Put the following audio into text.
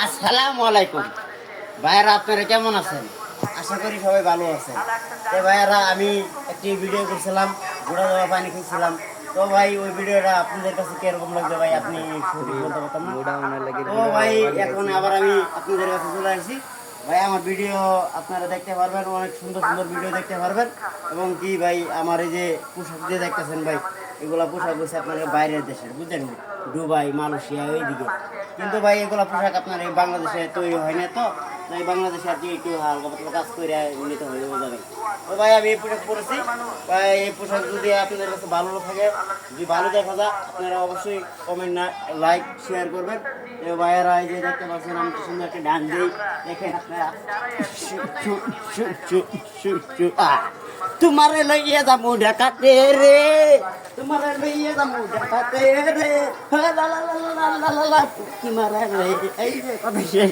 আসসালামু আলাইকুম ভাইয়ারা, আপনারা কেমন আছেন? আশা করি সবাই ভালো আছেন। তো ভাইয়ারা, আমি একটি ভিডিও করছিলাম, ঘোড়া দেওয়া পানি খেয়েছিলাম। তো ভাই, ওই ভিডিওটা আপনাদের কাছে কিরকম লাগবে ভাই আপনি সঠিক বলতে পারতাম না। তো ভাই, এখন আবার আমি আপনাদের কাছে চলে আসছি। ভাই, আমার ভিডিও আপনারা দেখতে পারবেন, অনেক সুন্দর সুন্দর ভিডিও দেখতে পারবেন। এবং কি ভাই, আমার এই যে পোশাক দিয়ে দেখতেছেন ভাই, এগুলা পোশাক হচ্ছে আপনাদের বাইরের দেশের, বুঝলেন? দুবাই, মালয়েশিয়া ওইদিকে। কিন্তু ভাই, এগুলা পোশাক আপনার এই বাংলাদেশে তৈরি হয় না। তো তো এই বাংলাদেশে আর কি একটু হালকা পাতলা কাজ করে নিতে হয় ওই জায়গায়। তো ভাই, আমি এই পোশাক পরেছি। ভাই, এই পোশাক যদি আপনাদের কাছে ভালো থাকে, যদি ভালো দেখা যায়, আপনারা অবশ্যই কমেন্ট না লাইক শেয়ার করবেন। তো ভাইয়েরা, এই যে দেখতে পাচ্ছেন আমি কি সুন্দর একটা ডান্স দিই, দেখেন আপনারা। তোমারে লইয়ে যাবো ঢাকাতে রে, তোমারে লইয়ে যাবো ঢাকাতে রে, লা লা লা লা লা লা লা, কি মারা রে, এই যে কথা শেষ।